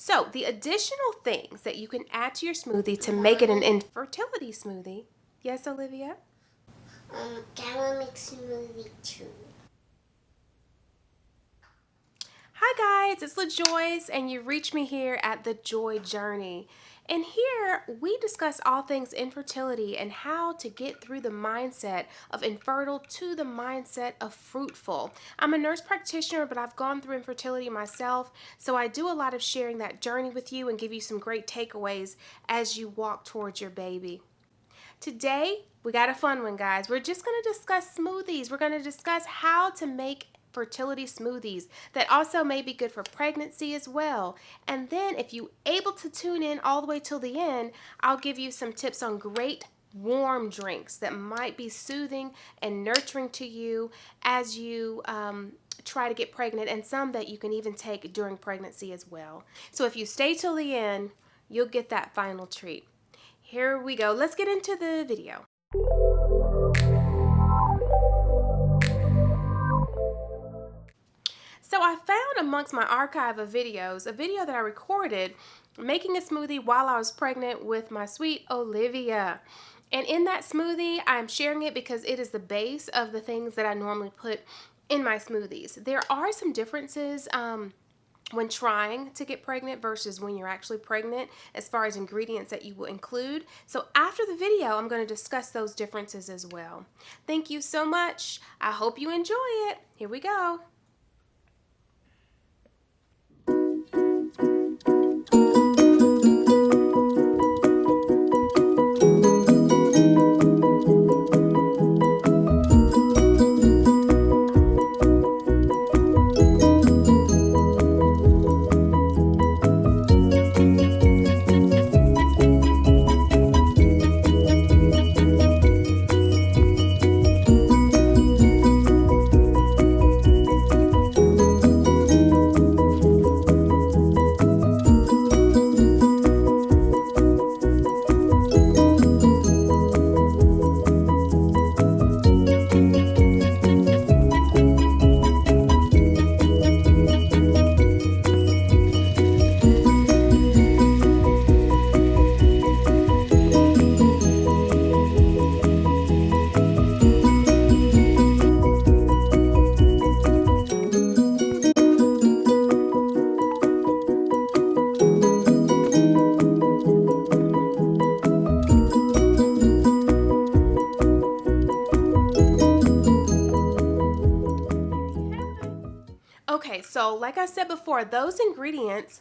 So the additional things that you can add to your smoothie to make it an infertility smoothie. Yes, Olivia? Can I make smoothie too? Hi guys, it's LaJoyce and you reach me here at The Joy Journey. And here we discuss all things infertility and how to get through the mindset of infertile to the mindset of fruitful. I'm a nurse practitioner, but I've gone through infertility myself, so I do a lot of sharing that journey with you and give you some great takeaways as you walk towards your baby. Today, we got a fun one, guys. We're just going to discuss smoothies. We're going to discuss how to make fertility smoothies that also may be good for pregnancy as well. And then if you're able to tune in all the way till the end, I'll give you some tips on great warm drinks that might be soothing and nurturing to you as you try to get pregnant, and some that you can even take during pregnancy as well. So if you stay till the end, you'll get that final treat. Here we go. Let's get into the video. So I found amongst my archive of videos, a video that I recorded making a smoothie while I was pregnant with my sweet Olivia. And in that smoothie, I'm sharing it because it is the base of the things that I normally put in my smoothies. There are some differences when trying to get pregnant versus when you're actually pregnant as far as ingredients that you will include. So after the video, I'm going to discuss those differences as well. Thank you so much. I hope you enjoy it. Here we go. Okay, so like I said before, those ingredients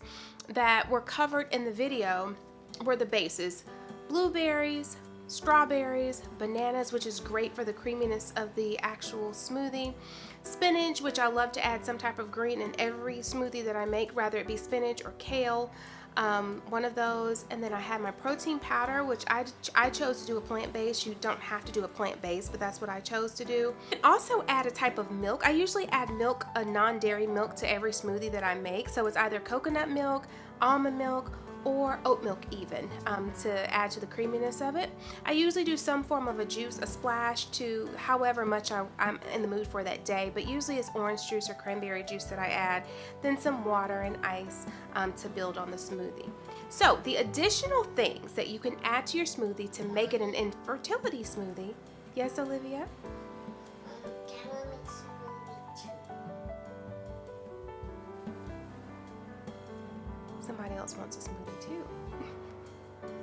that were covered in the video were the bases: blueberries, strawberries, bananas, which is great for the creaminess of the actual smoothie, spinach, which I love to add some type of green in every smoothie that I make, whether it be spinach or kale, one of those. And then I have my protein powder, which I chose to do a plant-based. You don't have to do a plant-based, but that's what I chose to do. And also add a type of milk. I usually add milk, a non-dairy milk, to every smoothie that I make. So it's either coconut milk, almond milk, or oat milk even, to add to the creaminess of it. I usually do some form of a juice, a splash, to however much I'm in the mood for that day, but usually it's orange juice or cranberry juice that I add, then some water and ice to build on the smoothie. So the additional things that you can add to your smoothie to make it an infertility smoothie. Yes, Olivia? Can I make smoothie too? Somebody else wants a smoothie too.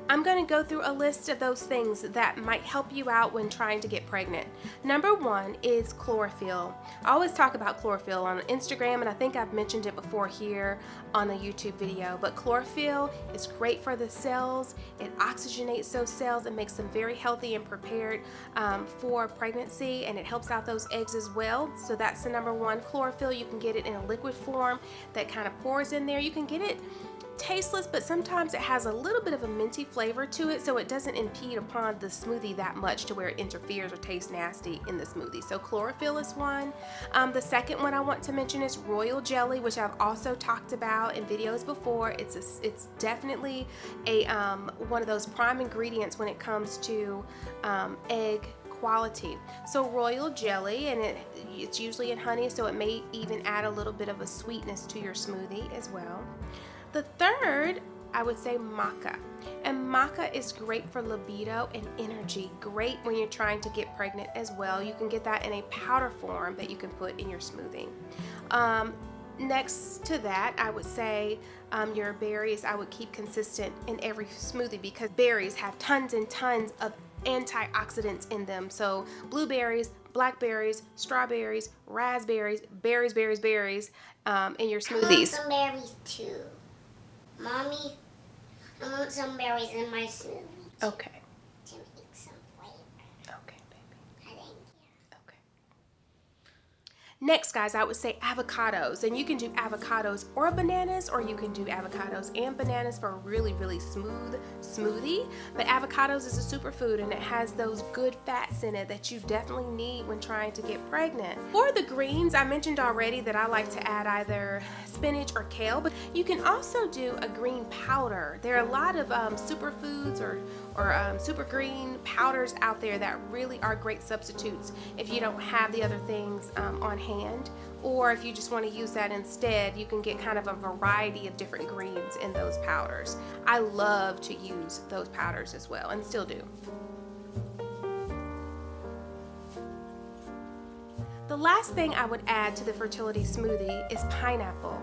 I'm going to go through a list of those things that might help you out when trying to get pregnant. Number one is chlorophyll. I always talk about chlorophyll on Instagram, and I think I've mentioned it before here on the YouTube video, but chlorophyll is great for the cells. It oxygenates those cells and makes them very healthy and prepared for pregnancy, and it helps out those eggs as well. So that's the number one. Chlorophyll, you can get it in a liquid form that kind of pours in there. You can get it tasteless, but sometimes it has a little bit of a minty flavor to it, so it doesn't impede upon the smoothie that much to where it interferes or tastes nasty in the smoothie. So chlorophyll is one. The second one I want to mention is royal jelly, which I've also talked about in videos before. It's definitely a one of those prime ingredients when it comes to egg quality. So royal jelly, and it's usually in honey, so it may even add a little bit of a sweetness to your smoothie as well. The third, I would say maca. And maca is great for libido and energy. Great when you're trying to get pregnant as well. You can get that in a powder form that you can put in your smoothie. Next to that, I would say your berries I would keep consistent in every smoothie, because berries have tons and tons of antioxidants in them. So blueberries, blackberries, strawberries, raspberries, berries in your smoothies. I want some berries too. Mommy, I want some berries in my smoothie. Okay. To make some flavor. Okay, baby. Thank you. Okay. Next, guys, I would say avocados. And you can do avocados or bananas, or you can do avocados and bananas for a really, really smooth smoothie. But avocados is a superfood, and it has those good fats in it that you definitely need when trying to get pregnant. For the greens, I mentioned already that I like to add either spinach or kale, but you can also do a green powder. There are a lot of superfoods or super green powders out there that really are great substitutes if you don't have the other things on hand, or if you just want to use that instead. You can get kind of a variety of different greens in those powders. I love to use those powders as well, and still do. The last thing I would add to the fertility smoothie is pineapple.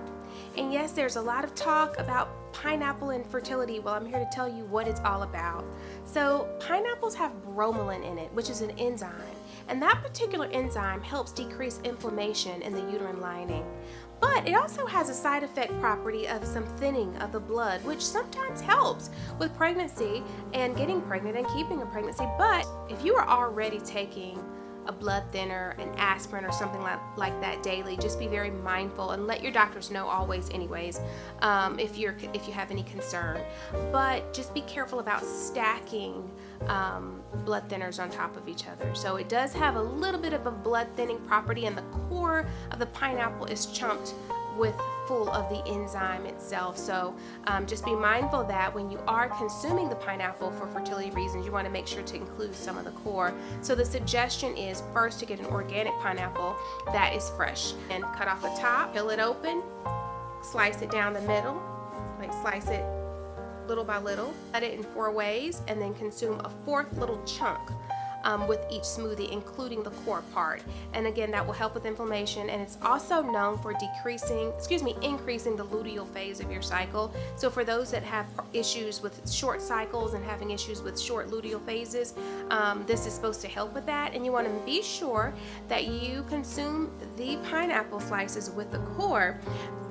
And yes, there's a lot of talk about pineapple and fertility. Well, I'm here to tell you what it's all about. So pineapples have bromelain in it, which is an enzyme. And that particular enzyme helps decrease inflammation in the uterine lining. But it also has a side effect property of some thinning of the blood, which sometimes helps with pregnancy and getting pregnant and keeping a pregnancy. But if you are already taking a blood thinner, an aspirin, or something like that daily, just be very mindful and let your doctors know always anyways if you have any concern. But just be careful about stacking blood thinners on top of each other. So it does have a little bit of a blood thinning property, and the core of the pineapple is chunked with full of the enzyme itself. So just be mindful that when you are consuming the pineapple for fertility reasons, you want to make sure to include some of the core. So the suggestion is first to get an organic pineapple that is fresh, and cut off the top, peel it open, slice it down the middle, like slice it little by little, cut it in 4 ways, and then consume a 4th little chunk with each smoothie, including the core part. And again, that will help with inflammation, and it's also known for increasing the luteal phase of your cycle. So for those that have issues with short cycles and having issues with short luteal phases, this is supposed to help with that. And you want to be sure that you consume the pineapple slices with the core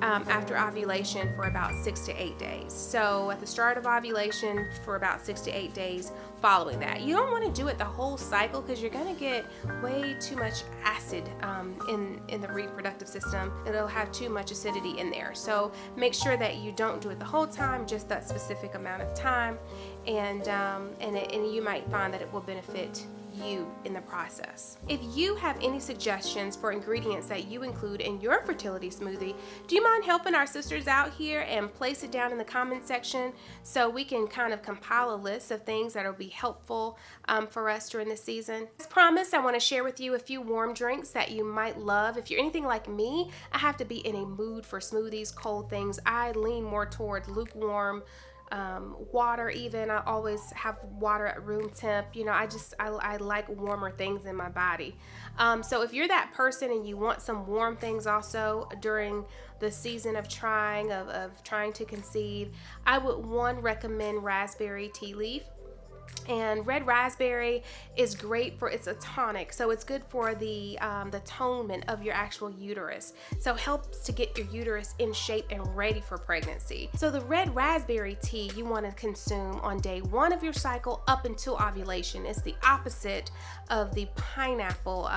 after ovulation for about 6 to 8 days. So at the start of ovulation for about 6 to 8 days following that. You don't want to do it the whole cycle, because you're going to get way too much acid in the reproductive system. It'll have too much acidity in there. So make sure that you don't do it the whole time, just that specific amount of time, and you might find that it will benefit you in the process. If you have any suggestions for ingredients that you include in your fertility smoothie, do you mind helping our sisters out here and place it down in the comment section so we can kind of compile a list of things that will be helpful for us during the season? As promised, I want to share with you a few warm drinks that you might love. If you're anything like me, I have to be in a mood for smoothies, cold things. I lean more toward lukewarm water. Even I always have water at room temp. You know, I like warmer things in my body. So if you're that person and you want some warm things also during the season of trying to conceive, I would recommend raspberry tea leaf. And red raspberry is great for, it's a tonic, so it's good for the tonement of your actual uterus. So helps to get your uterus in shape and ready for pregnancy. So the red raspberry tea you want to consume on day 1 of your cycle up until ovulation. It's the opposite of the pineapple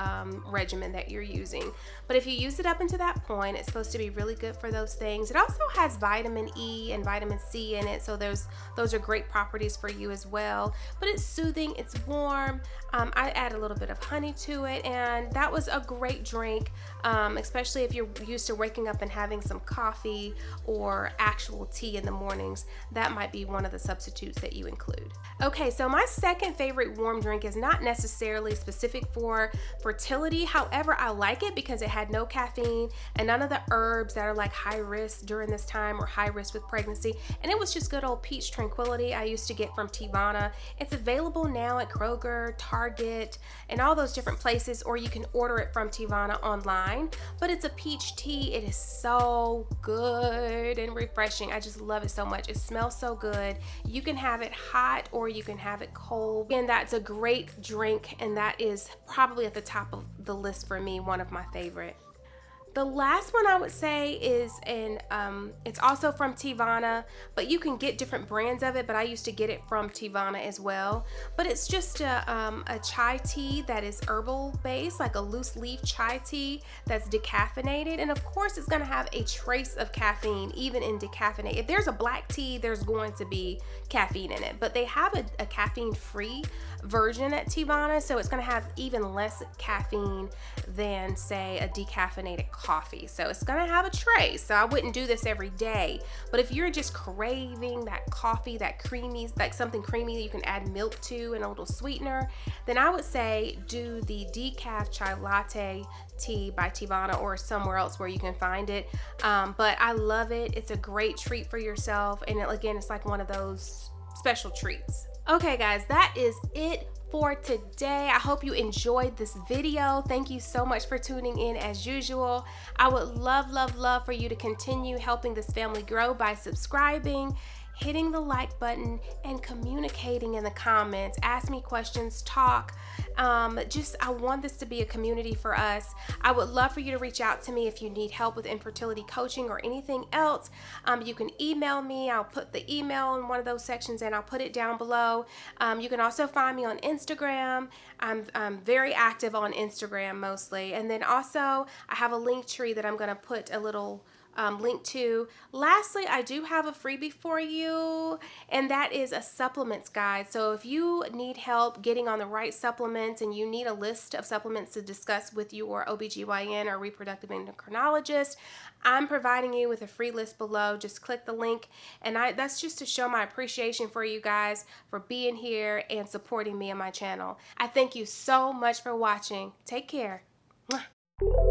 regimen that you're using. But if you use it up until that point, it's supposed to be really good for those things. It also has vitamin E and vitamin C in it, so those are great properties for you as well. but it's soothing, it's warm. I add a little bit of honey to it, and that was a great drink, especially if you're used to waking up and having some coffee or actual tea in the mornings. That might be one of the substitutes that you include. Okay, so my second favorite warm drink is not necessarily specific for fertility. However, I like it because it had no caffeine and none of the herbs that are like high risk during this time or high risk with pregnancy. And it was just good old peach tranquility I used to get from Teavana. It's available now at Kroger, Target, and all those different places, or you can order it from Teavana online. But it's a peach tea. It is so good and refreshing. I just love it so much. It smells so good. You can have it hot or you can have it cold. And that's a great drink, and that is probably at the top of the list for me, one of my favorite. The last one I would say is it's also from Teavana, but you can get different brands of it, but I used to get it from Teavana as well. But it's just a chai tea that is herbal based, like a loose leaf chai tea that's decaffeinated. And of course it's gonna have a trace of caffeine, even in decaffeinated. If there's a black tea, there's going to be caffeine in it, but they have a caffeine-free version at Teavana, so it's gonna have even less caffeine than, say, a decaffeinated coffee. So it's gonna have a trace. So I wouldn't do this every day, but if you're just craving that coffee, that creamy, like something creamy that you can add milk to and a little sweetener, then I would say do the decaf chai latte tea by Teavana or somewhere else where you can find it. But I love it. It's a great treat for yourself, and again, it's like one of those special treats. Okay guys, that is it for today. I hope you enjoyed this video. Thank you so much for tuning in as usual. I would love for you to continue helping this family grow by subscribing, hitting the like button, and communicating in the comments. Ask me questions, talk. I want this to be a community for us. I would love for you to reach out to me if you need help with infertility coaching or anything else. You can email me. I'll put the email in one of those sections and I'll put it down below. You can also find me on Instagram. I'm very active on Instagram mostly. And then also I have a link tree that I'm going to put a little link to. Lastly, I do have a freebie for you, and that is a supplements guide. So if you need help getting on the right supplements and you need a list of supplements to discuss with your OBGYN or reproductive endocrinologist, I'm providing you with a free list below. Just click the link, and that's just to show my appreciation for you guys for being here and supporting me and my channel. I thank you so much for watching. Take care. Mwah.